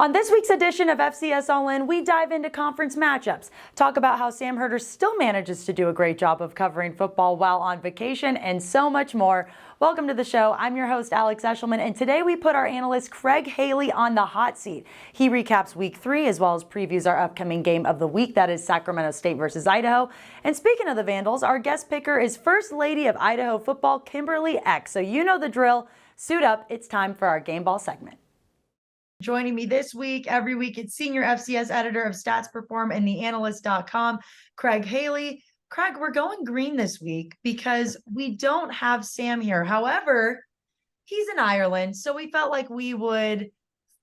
On this week's edition of FCS All-In, we dive into conference matchups, talk about how Sam Herder still manages to do a great job of covering football while on vacation, and so much more. Welcome to the show. I'm your host, Alex Eshelman, and today we put our analyst Craig Haley on the hot seat. He recaps Week 3 as well as previews our upcoming game of the week, that is Sacramento State versus Idaho. And speaking of the Vandals, our guest picker is First Lady of Idaho football, Kimberly Eck. So you know the drill. Suit up. It's time for our Game Ball segment. Joining me this week, every week, it's Senior FCS Editor of Stats Perform and theanalyst.com, Craig Haley. Craig, we're going green this week because we don't have Sam here. However, he's in Ireland, so we felt like we would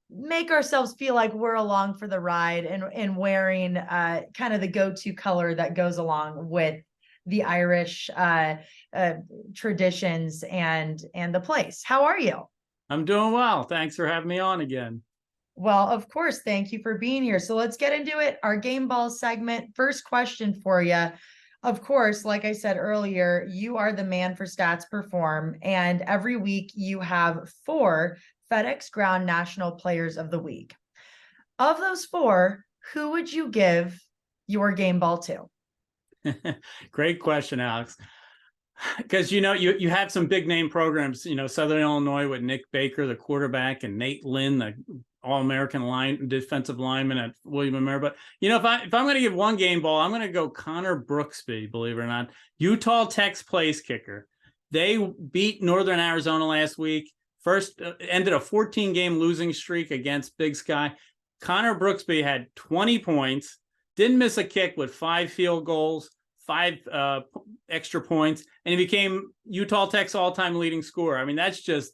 make ourselves feel like we're along for the ride and wearing kind of the go-to color that goes along with the Irish traditions and the place. How are you? I'm doing well. Thanks for having me on again. Well, of course. Thank you for being here. So let's get into it. Our Game Ball segment. First question for you. Of course, like I said earlier, you are the man for Stats Perform, and every week you have 4 FedEx Ground National Players of the Week. Of those 4, who would you give your Game Ball to? Great question, Alex. Because, you have some big name programs, Southern Illinois with Nick Baker, the quarterback, and Nate Lynn, the All-American defensive lineman at William & Mary. But, if I'm going to give one game ball, I'm going to go Connor Brooksby, believe it or not. Utah Tech's place kicker. They beat Northern Arizona last week. First, ended a 14-game losing streak against Big Sky. Connor Brooksby had 20 points, didn't miss a kick with 5 field goals, 5 extra points, and he became Utah Tech's all-time leading scorer. I mean, that's just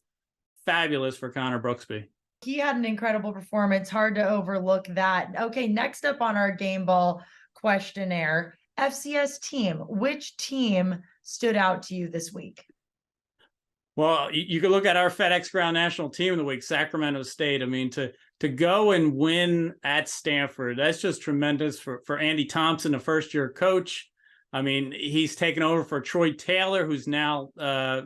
fabulous for Connor Brooksby. He had an incredible performance. Hard to overlook that. Okay, next up on our Game Ball questionnaire, FCS team. Which team stood out to you this week? Well, you could look at our FedEx Ground National Team of the week, Sacramento State. I mean, to go and win at Stanford, that's just tremendous for Andy Thompson, the first-year coach. I mean, he's taken over for Troy Taylor, who's now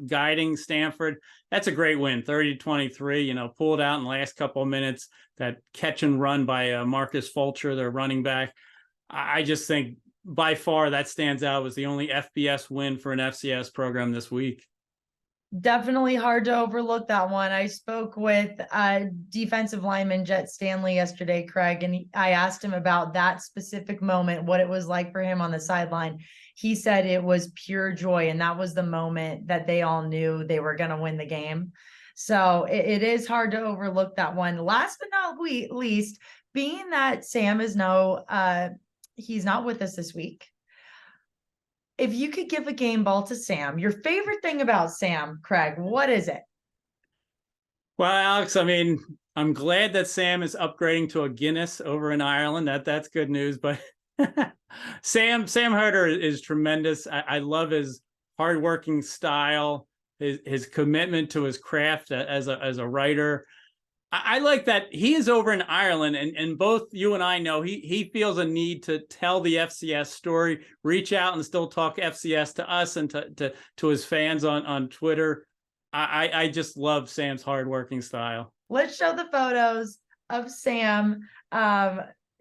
guiding Stanford. That's a great win, 30-23, pulled out in the last couple of minutes, that catch and run by Marcus Fulcher, their running back. I just think by far that stands out. It was the only FBS win for an FCS program this week. Definitely hard to overlook that one. I spoke with defensive lineman Jet Stanley yesterday, Craig, and I asked him about that specific moment, what it was like for him on the sideline. He said it was pure joy, and that was the moment that they all knew they were going to win the game. So it is hard to overlook that one. Last but not least, being that Sam is he's not with us this week. If you could give a game ball to Sam, your favorite thing about Sam, Craig, what is it? Well, Alex, I mean, I'm glad that Sam is upgrading to a Guinness over in Ireland. That's good news. But Sam Herder is tremendous. I love his hardworking style, his commitment to his craft as a writer. I like that he is over in Ireland, and both you and I know he feels a need to tell the FCS story, reach out and still talk FCS to us and to his fans on Twitter. I just love Sam's hardworking style. Let's show the photos of Sam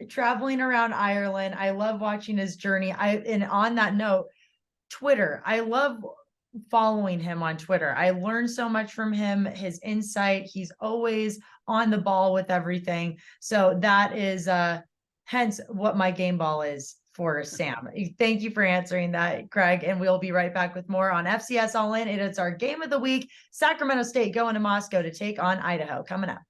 traveling around Ireland. I love watching his journey. And on that note, Twitter, I love following him on Twitter. I learned so much from him, his insight. He's always on the ball with everything. So that is hence what my game ball is for Sam. Thank you for answering that, Craig. And we'll be right back with more on FCS All-In. It's our game of the week. Sacramento State going to Moscow to take on Idaho. Coming up.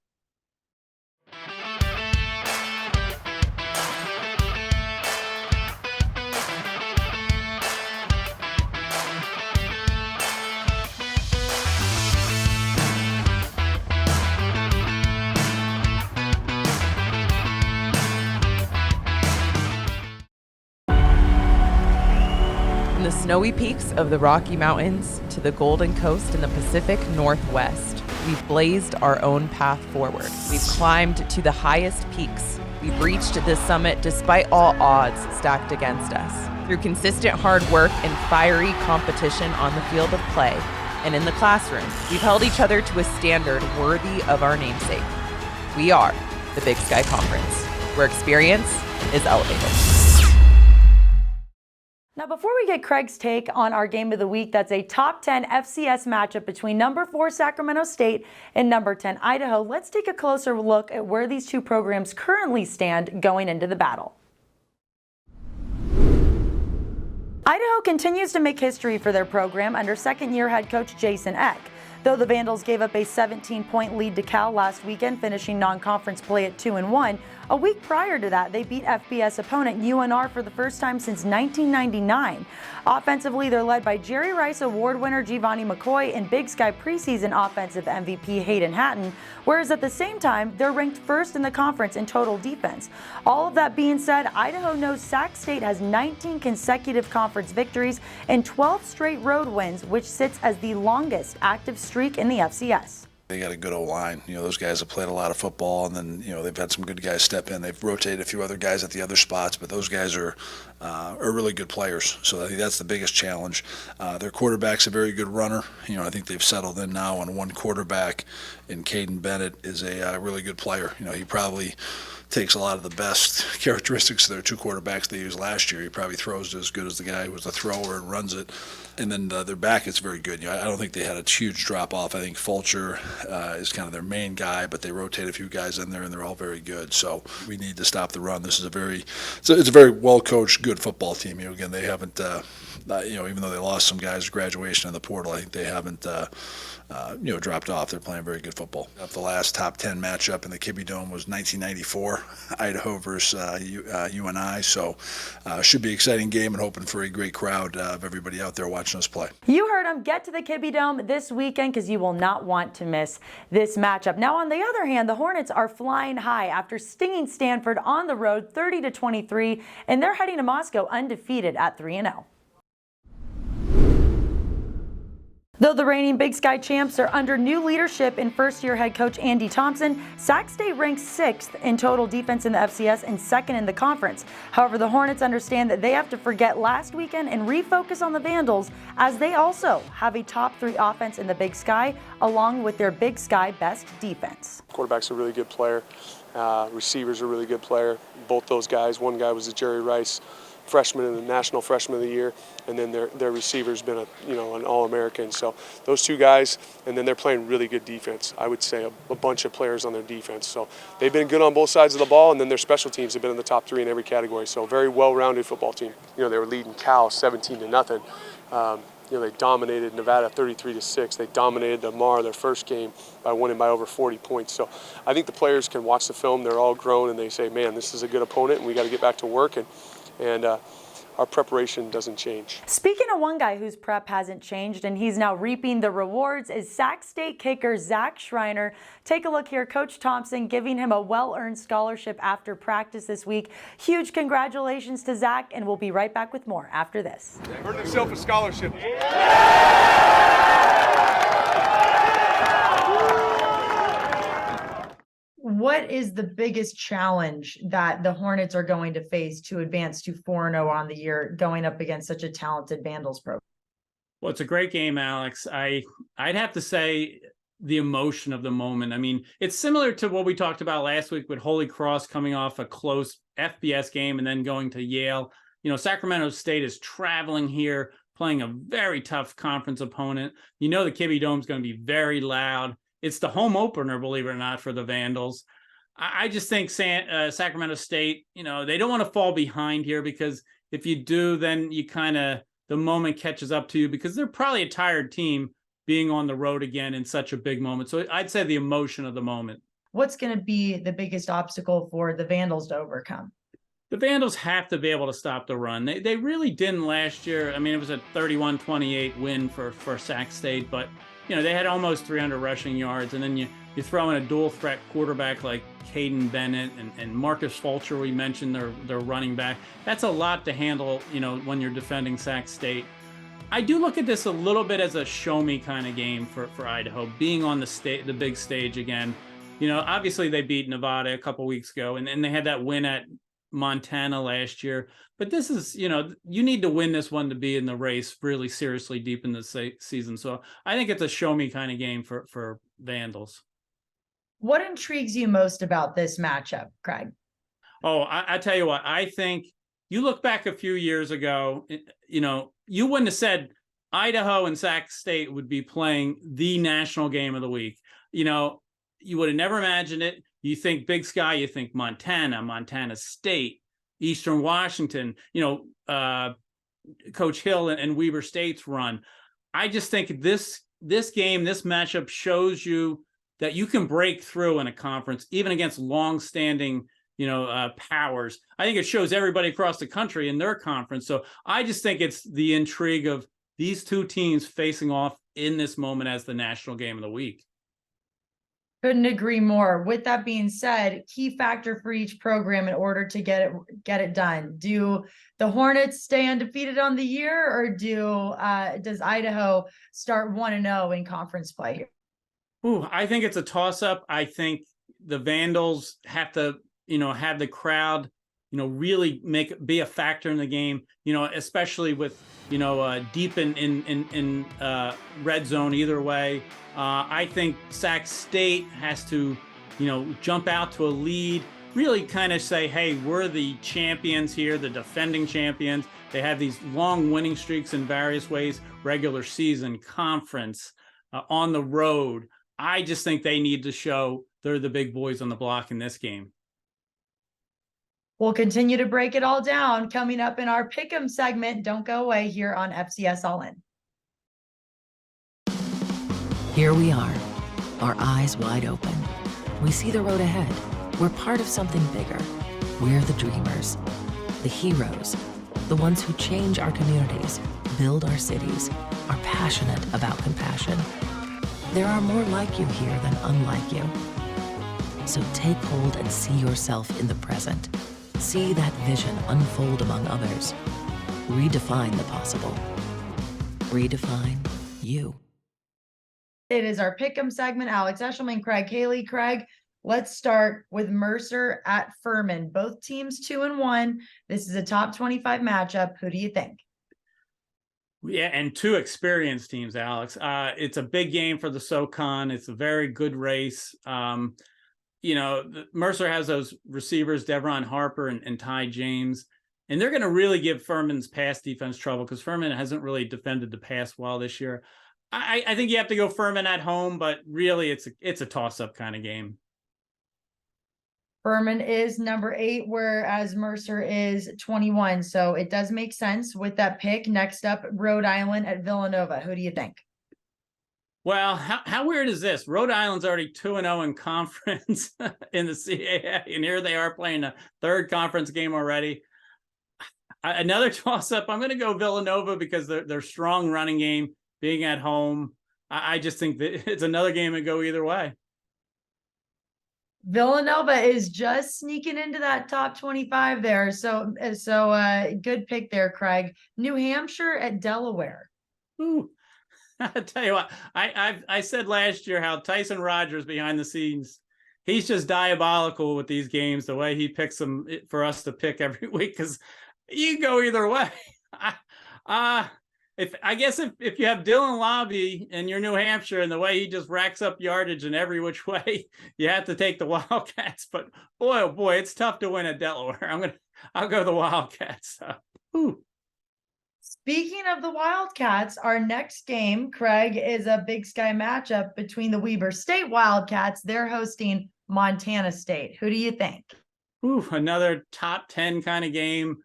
From the snowy peaks of the Rocky Mountains to the Golden Coast in the Pacific Northwest, we've blazed our own path forward. We've climbed to the highest peaks. We've reached this summit despite all odds stacked against us. Through consistent hard work and fiery competition on the field of play and in the classroom, we've held each other to a standard worthy of our namesake. We are the Big Sky Conference, where experience is elevated. Now, before we get Craig's take on our game of the week, that's a top 10 FCS matchup between number 4 Sacramento State and number 10 Idaho, let's take a closer look at where these two programs currently stand going into the battle. Idaho continues to make history for their program under second-year head coach Jason Eck. Though the Vandals gave up a 17-point lead to Cal last weekend, finishing non-conference play at 2-1, a week prior to that, they beat FBS opponent UNR for the first time since 1999. Offensively, they're led by Jerry Rice Award winner Giovanni McCoy and Big Sky preseason offensive MVP Hayden Hatton, whereas at the same time, they're ranked first in the conference in total defense. All of that being said, Idaho knows Sac State has 19 consecutive conference victories and 12 straight road wins, which sits as the longest active streak in the FCS. They got a good O-line. Those guys have played a lot of football, and then, they've had some good guys step in. They've rotated a few other guys at the other spots, but those guys are really good players. So I think that's the biggest challenge. Their quarterback's a very good runner. I think they've settled in now on one quarterback, and Caden Bennett is a really good player. He probably takes a lot of the best characteristics of their two quarterbacks they used last year. He probably throws as good as the guy who was a thrower and runs it. And then their back is very good. I don't think they had a huge drop off. I think Fulcher is kind of their main guy, but they rotate a few guys in there, and they're all very good. So we need to stop the run. This is it's a very well coached, good football team. Again, they haven't even though they lost some guys to graduation in the portal, I think they haven't dropped off. They're playing very good football. The last top 10 matchup in the Kibbe Dome was 1994, Idaho versus UNI. So should be an exciting game, and hoping for a great crowd of everybody out there watching us play. You heard them. Get to the Kibbe Dome this weekend because you will not want to miss this matchup. Now, on the other hand, the Hornets are flying high after stinging Stanford on the road 30-23, and they're heading to Moscow undefeated at 3-0. Though the reigning Big Sky champs are under new leadership in first-year head coach Andy Thompson, Sac State ranks 6th in total defense in the FCS and 2nd in the conference. However, the Hornets understand that they have to forget last weekend and refocus on the Vandals, as they also have a top 3 offense in the Big Sky, along with their Big Sky best defense. Quarterback's a really good player. Receiver's a really good player. Both those guys. One guy was a Jerry Rice freshman and the National Freshman of the Year, and then their receiver's been an All-American. So those two guys, and then they're playing really good defense. I would say a bunch of players on their defense. So they've been good on both sides of the ball, and then their special teams have been in the top 3 in every category. So very well-rounded football team. They were leading Cal 17-0. They dominated Nevada 33-6. They dominated Lamar their first game by winning by over 40 points. So I think the players can watch the film. They're all grown, and they say, man, this is a good opponent, and we got to get back to work. And our preparation doesn't change. Speaking of one guy whose prep hasn't changed and he's now reaping the rewards is Sac State kicker Zach Schreiner. Take a look here. Coach Thompson giving him a well-earned scholarship after practice this week. Huge congratulations to Zach, and we'll be right back with more after this. Earned himself a scholarship. What is the biggest challenge that the Hornets are going to face to advance to 4-0 on the year, going up against such a talented Vandals program? Well, it's a great game, Alex. I'd have to say the emotion of the moment. I mean, it's similar to what we talked about last week with Holy Cross coming off a close FBS game and then going to Yale. Sacramento State is traveling here, playing a very tough conference opponent. The Kibbe Dome is going to be very loud. It's the home opener, believe it or not, for the Vandals. I just think Sacramento State, they don't want to fall behind here, because if you do, then the moment catches up to you, because they're probably a tired team being on the road again in such a big moment. So I'd say the emotion of the moment. What's going to be the biggest obstacle for the Vandals to overcome? The Vandals have to be able to stop the run. They really didn't last year. I mean, it was a 31-28 win for Sac State, but they had almost 300 rushing yards, and then you throw in a dual threat quarterback like Caden Bennett and Marcus Fulcher, we mentioned their running back. That's a lot to handle, when you're defending Sac State. I do look at this a little bit as a show me kind of game for Idaho, being on the big stage again. Obviously they beat Nevada a couple weeks ago, and they had that win at Montana last year, but this is, you need to win this one to be in the race really seriously deep in the season. So I think it's a show me kind of game for Vandals. What intrigues you most about this matchup, Craig? Oh, I tell you what, I think you look back a few years ago, you wouldn't have said Idaho and Sac State would be playing the national game of the week. You would have never imagined it. You think Big Sky, you think Montana State, Eastern Washington, Coach Hill and Weber State's run. I just think this game, this matchup shows you that you can break through in a conference, even against long-standing, powers. I think it shows everybody across the country in their conference. So I just think it's the intrigue of these two teams facing off in this moment as the national game of the week. Couldn't agree more. With that being said, key factor for each program in order to get it done. Do the Hornets stay undefeated on the year, or does Idaho start 1-0 in conference play here? Ooh, I think it's a toss-up. I think the Vandals have to, have the crowd, really be a factor in the game, especially with, deep in red zone either way. I think Sac State has to, jump out to a lead, really kind of say, hey, we're the champions here, the defending champions. They have these long winning streaks in various ways, regular season, conference, on the road. I just think they need to show they're the big boys on the block in this game. We'll continue to break it all down coming up in our Pick'em segment. Don't go away here on FCS All-In. Here we are, our eyes wide open. We see the road ahead. We're part of something bigger. We're the dreamers, the heroes, the ones who change our communities, build our cities, are passionate about compassion. There are more like you here than unlike you. So take hold and see yourself in the present. See that vision unfold among others. Redefine the possible. Redefine you. It is our Pick'em segment. Alex Eshelman, Craig Haley. Craig, let's start with Mercer at Furman. Both teams 2-1. This is a top 25 matchup. Who do you think? Yeah, and two experienced teams, Alex. It's a big game for the SoCon. It's a very good race. Mercer has those receivers, Devron Harper and Ty James, and they're going to really give Furman's pass defense trouble because Furman hasn't really defended the pass well this year. I think you have to go Furman at home, but really it's a toss-up kind of game. Furman is number 8, whereas Mercer is 21. So it does make sense with that pick. Next up, Rhode Island at Villanova. Who do you think? Well, how weird is this? Rhode Island's already 2-0 in conference in the CAA, and here they are playing a third conference game already. Another toss-up. I'm going to go Villanova because their strong running game, being at home. I just think that it's another game that go either way. Villanova is just sneaking into that top 25 there. So good pick there, Craig. New Hampshire at Delaware. Ooh. I tell you what, I said last year how Tyson Rogers behind the scenes, he's just diabolical with these games, the way he picks them for us to pick every week, because you can go either way. If you have Dylan Lobby and your New Hampshire and the way he just racks up yardage in every which way, you have to take the Wildcats. But boy, oh boy, it's tough to win at Delaware. I'll go the Wildcats. Speaking of the Wildcats, our next game, Craig, is a Big Sky matchup between the Weber State Wildcats. They're hosting Montana State. Who do you think? Another top 10 kind of game.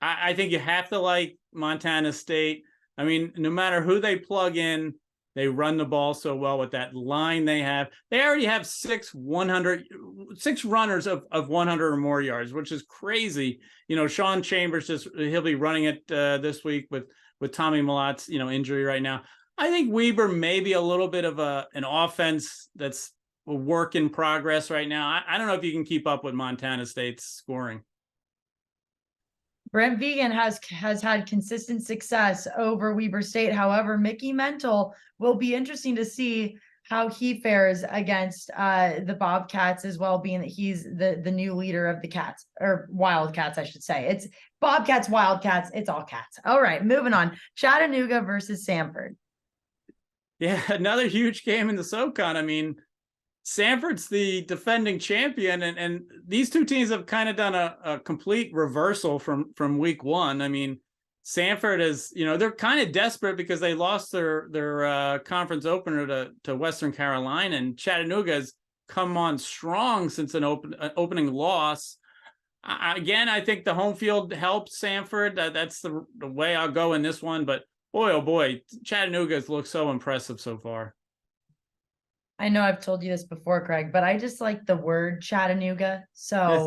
I think you have to like Montana State. I mean, no matter who they plug in, they run the ball so well with that line they have. They already have six runners of 100 or more yards, which is crazy. Sean Chambers he'll be running it this week with Tommy Malot's injury right now. I think Weber may be a little bit of an offense that's a work in progress right now. I don't know if you can keep up with Montana State's scoring. Brent Vegan has had consistent success over Weber State. However, Mickey Mental will be interesting to see how he fares against the Bobcats as well, being that he's the new leader of the Cats, or Wildcats, I should say. It's Bobcats, Wildcats, it's all cats. All right, moving on. Chattanooga versus Samford. Yeah, another huge game in the SoCon. I mean, Sanford's the defending champion, and these two teams have kind of done a complete reversal from week one. I mean, Sanford is, they're kind of desperate because they lost their conference opener to Western Carolina, and Chattanooga has come on strong since an opening loss. Again, I think the home field helps Sanford. That's the way I'll go in this one. But boy, oh boy, Chattanooga's looked so impressive so far. I know I've told you this before, Craig, but I just like the word Chattanooga. So,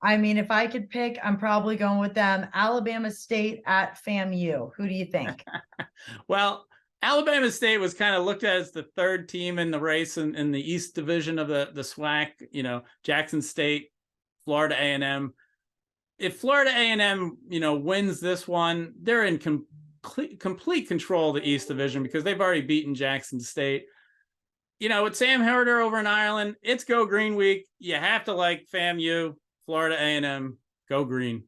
I mean, if I could pick, I'm probably going with them. Alabama State at FAMU. Who do you think? Well, Alabama State was kind of looked at as the third team in the race in the East Division of the SWAC. Jackson State, Florida A&M. If Florida A&M, wins this one, they're in complete control of the East Division because they've already beaten Jackson State. With Sam Herder over in Ireland, it's Go Green week. You have to like FAMU, Florida A&M, go green.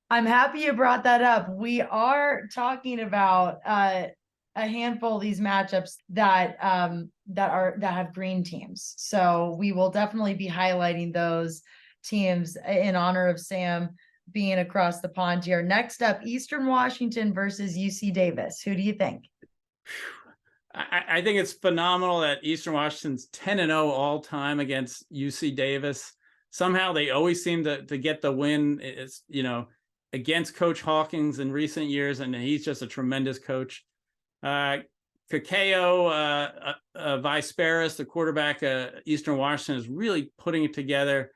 I'm happy you brought that up. We are talking about a handful of these matchups that have green teams. So we will definitely be highlighting those teams in honor of Sam being across the pond here. Next up, Eastern Washington versus UC Davis. Who do you think? I think it's phenomenal that Eastern Washington's 10-0 all time against UC Davis. Somehow they always seem to get the win. It's, against Coach Hawkins in recent years, and he's just a tremendous coach. Kakeo Visparis, the quarterback Eastern Washington, is really putting it together.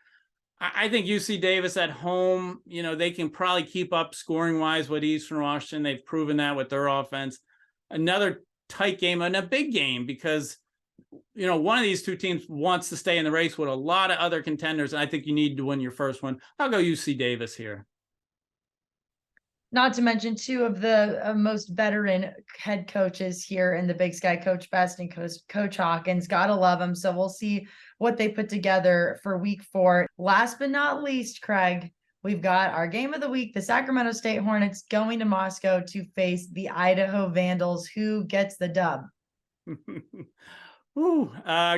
I think UC Davis at home, they can probably keep up scoring-wise with Eastern Washington. They've proven that with their offense. Another tight game and a big game because, one of these two teams wants to stay in the race with a lot of other contenders, and I think you need to win your first one. I'll go UC Davis here. Not to mention two of the most veteran head coaches here in the Big Sky, Coach Best and Coach Hawkins. Gotta love them. So we'll see what they put together for week 4. Last but not least, Craig, we've got our game of the week, the Sacramento State Hornets going to Moscow to face the Idaho Vandals. Who gets the dub?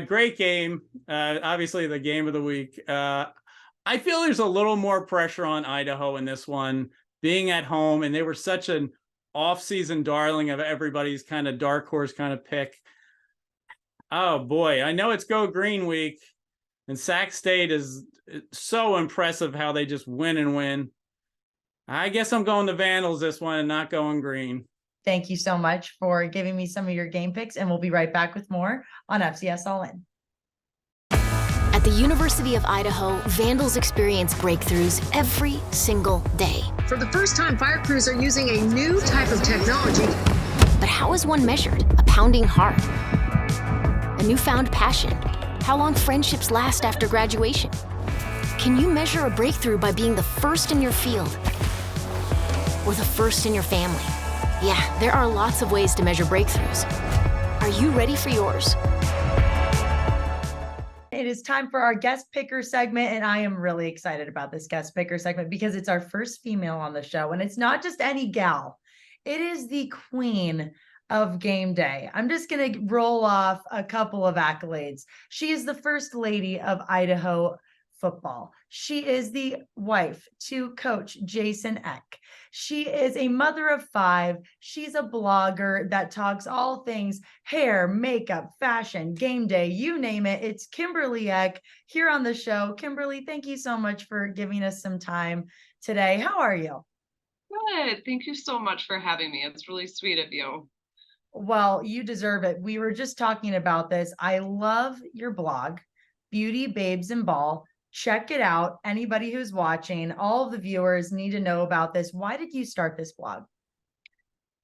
Great game. Obviously the game of the week. I feel there's a little more pressure on Idaho in this one, being at home, and they were such an off-season darling of everybody's kind of dark horse kind of pick. Oh boy, I know it's Go Green week, and Sac State is so impressive how they just win and win. I guess I'm going the Vandals this one and not going green. Thank you so much for giving me some of your game picks, and we'll be right back with more on FCS All-In. At the University of Idaho, Vandals experience breakthroughs every single day. For the first time, fire crews are using a new type of technology. But how is one measured? A pounding heart? A newfound passion? How long friendships last after graduation? Can you measure a breakthrough by being the first in your field? Or the first in your family? Yeah, there are lots of ways to measure breakthroughs. Are you ready for yours? It is time for our guest picker segment, and I am really excited about this guest picker segment because it's our first female on the show, and it's not just any gal. It is the queen of game day. I'm just going to roll off a couple of accolades. She is the first lady of Idaho football. She is the wife to Coach Jason Eck. She is a mother of 5. She's a blogger that talks all things hair, makeup, fashion, game day, you name it. It's Kimberly Eck here on the show. Kimberly, thank you so much for giving us some time today. How are you? Good. Thank you so much for having me. It's really sweet of you. Well, you deserve it. We were just talking about this. I love your blog, Beauty, Babes, and Ball. Check it out. Anybody who's watching, all of the viewers need to know about this. Why did you start this blog?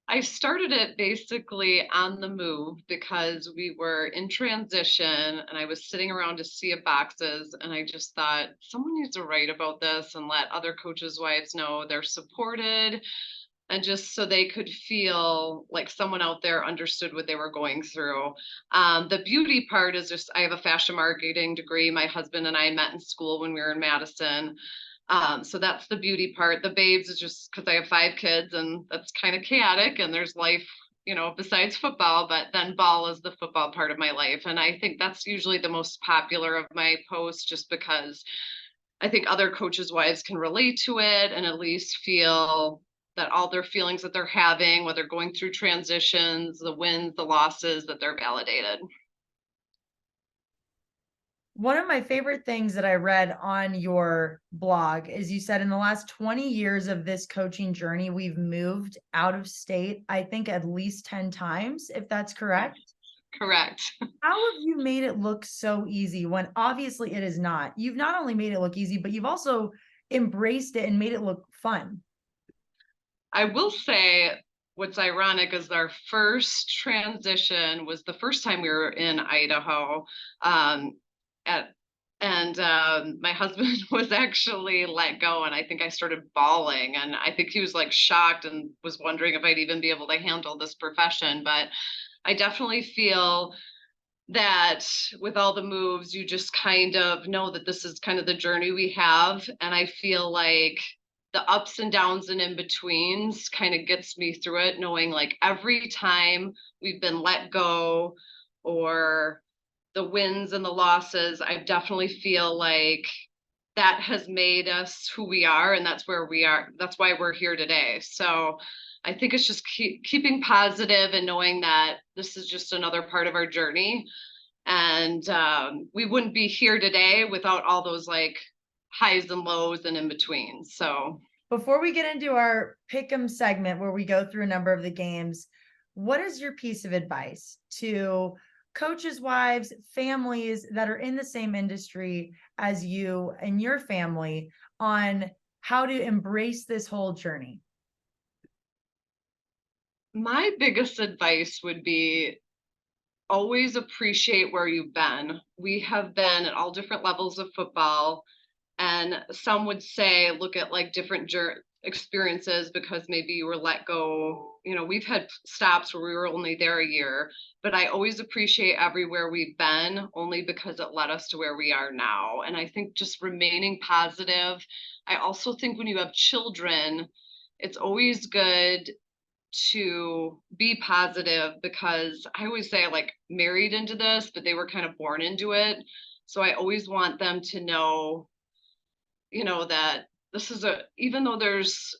I started it basically on the move because we were in transition and I was sitting around to see boxes, and I just thought someone needs to write about this and let other coaches' wives know they're supported, and just so they could feel like someone out there understood what they were going through. The beauty part is just, I have a fashion marketing degree. My husband and I met in school when we were in Madison. So that's the beauty part. The babes is just because I have 5 kids and that's kind of chaotic, and there's life, besides football, but then ball is the football part of my life. And I think that's usually the most popular of my posts, just because I think other coaches' wives can relate to it and at least feel that all their feelings that they're having, whether going through transitions, the wins, the losses, that they're validated. One of my favorite things that I read on your blog is you said in the last 20 years of this coaching journey, we've moved out of state, I think at least 10 times, if that's correct. Correct. How have you made it look so easy when obviously it is not? You've not only made it look easy, but you've also embraced it and made it look fun. I will say what's ironic is our first transition was the first time we were in Idaho. My husband was actually let go, and I think I started bawling, and I think he was like shocked and was wondering if I'd even be able to handle this profession. But I definitely feel that with all the moves, you just kind of know that this is kind of the journey we have. And I feel like the ups and downs and in betweens kind of gets me through it, knowing like every time we've been let go or the wins and the losses, I definitely feel like that has made us who we are, and that's where we are. That's why we're here today. So I think it's just keeping positive and knowing that this is just another part of our journey. And we wouldn't be here today without all those like highs and lows and in between. So before we get into our pick'em segment where we go through a number of the games, what is your piece of advice to coaches' wives, families that are in the same industry as you and your family on how to embrace this whole journey? My biggest advice would be always appreciate where you've been. We have been at all different levels of football, and some would say look at like different experiences because maybe you were let go. We've had stops where we were only there a year, but I always appreciate everywhere we've been only because it led us to where we are now. And I think just remaining positive. I also think when you have children, it's always good to be positive, because I always say I like married into this, but they were kind of born into it. So I always want them to know, that this is even though there's,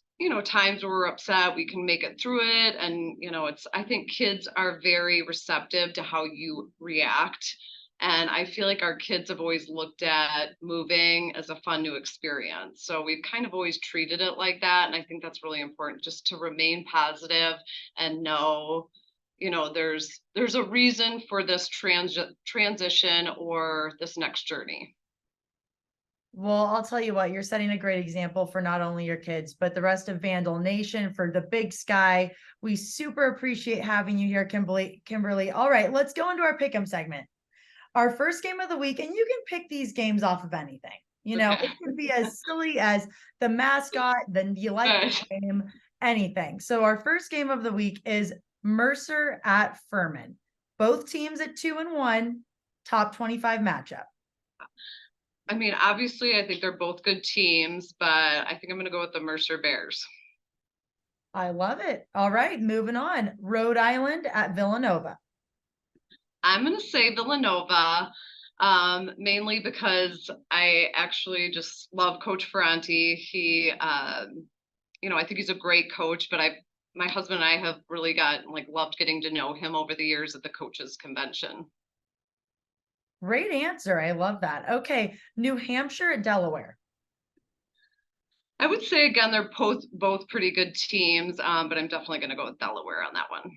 times where we're upset, we can make it through it. And, I think kids are very receptive to how you react. And I feel like our kids have always looked at moving as a fun new experience. So we've kind of always treated it like that. And I think that's really important, just to remain positive and know, there's a reason for this transition or this next journey. Well, I'll tell you what, you're setting a great example for not only your kids, but the rest of Vandal Nation, for the Big Sky. We super appreciate having you here, Kimberly. All right, let's go into our pick'em segment. Our first game of the week, and you can pick these games off of anything. Okay. It could be as silly as the mascot, then you like the game, anything. So our first game of the week is Mercer at Furman. Both teams at 2-1, top 25 matchup. I mean, obviously, I think they're both good teams, but I think I'm going to go with the Mercer Bears. I love it. All right, moving on. Rhode Island at Villanova. I'm going to say Villanova, mainly because I actually just love Coach Ferranti. He, I think he's a great coach, but my husband and I have really loved getting to know him over the years at the coaches convention. Great answer. I love that. Okay, New Hampshire at Delaware. I would say, again, they're both pretty good teams, but I'm definitely going to go with Delaware on that one.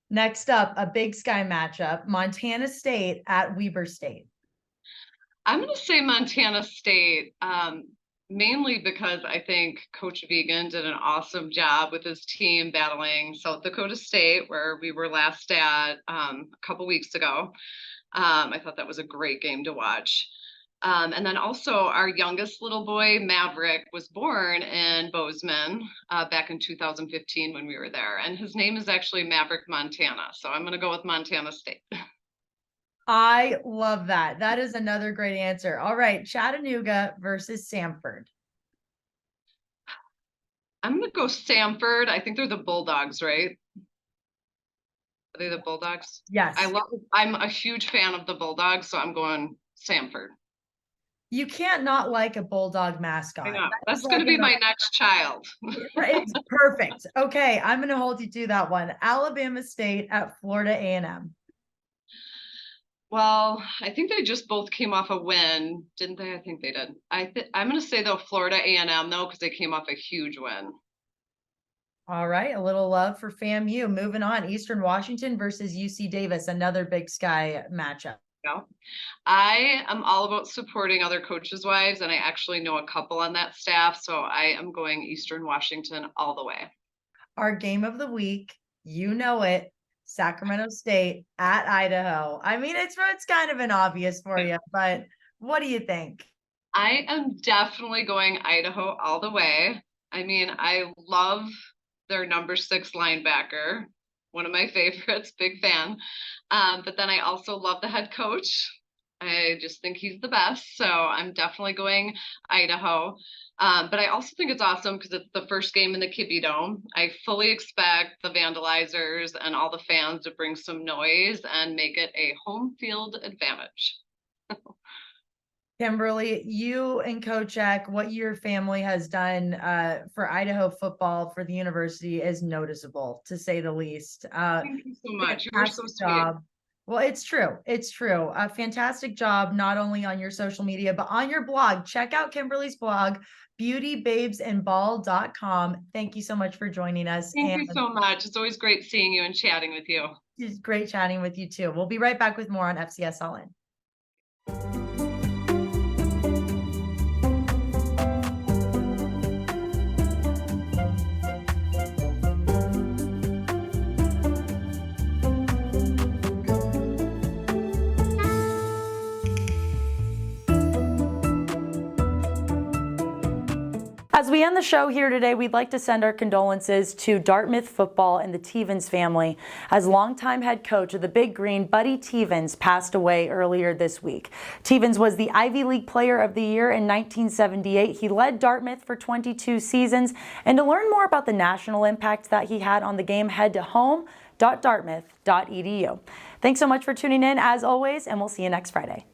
Next up, a Big Sky matchup, Montana State at Weber State. I'm going to say Montana State, mainly because I think Coach Vegan did an awesome job with his team battling South Dakota State, where we were last at a couple weeks ago. I thought that was a great game to watch. And then also our youngest little boy, Maverick, was born in Bozeman back in 2015 when we were there. And his name is actually Maverick Montana. So I'm going to go with Montana State. I love that. That is another great answer. All right, Chattanooga versus Samford. I'm going to go Samford. I think they're the Bulldogs, right? Are they the Bulldogs? Yes. I'm a huge fan of the Bulldogs, so I'm going Samford. You can't not like a Bulldog mascot. I know. That's going to be my next child. It's perfect. Okay, I'm going to hold you to that one. Alabama State at Florida A&M. Well, I think they just both came off a win, didn't they? I think they did. I'm going to say, though, Florida A&M, though, because they came off a huge win. All right, a little love for FAMU. Moving on, Eastern Washington versus UC Davis, another Big Sky matchup. No. I am all about supporting other coaches' wives, and I actually know a couple on that staff, so I am going Eastern Washington all the way. Our game of the week, you know it, Sacramento State at Idaho. I mean, it's kind of an obvious for you, but what do you think? I am definitely going Idaho all the way. I mean, I love their number 6 linebacker, one of my favorites, big fan. But then I also love the head coach. I just think he's the best. So I'm definitely going Idaho. But I also think it's awesome because it's the first game in the Kibbie Dome. I fully expect the vandalizers and all the fans to bring some noise and make it a home field advantage. Kimberly, you and Coach Eck, what your family has done for Idaho football for the university is noticeable, to say the least. Thank you so much. You were so sweet. Job. Well, it's true. It's true. A fantastic job, not only on your social media, but on your blog. Check out Kimberly's blog, beautybabesandball.com. Thank you so much for joining us. Thank you so much. It's always great seeing you and chatting with you. It's great chatting with you too. We'll be right back with more on FCS All-In. As we end the show here today, we'd like to send our condolences to Dartmouth football and the Tevens family, as longtime head coach of the Big Green, Buddy Tevens, passed away earlier this week. Tevens was the Ivy League Player of the Year in 1978. He led Dartmouth for 22 seasons. And to learn more about the national impact that he had on the game, head to home.dartmouth.edu. Thanks so much for tuning in, as always, and we'll see you next Friday.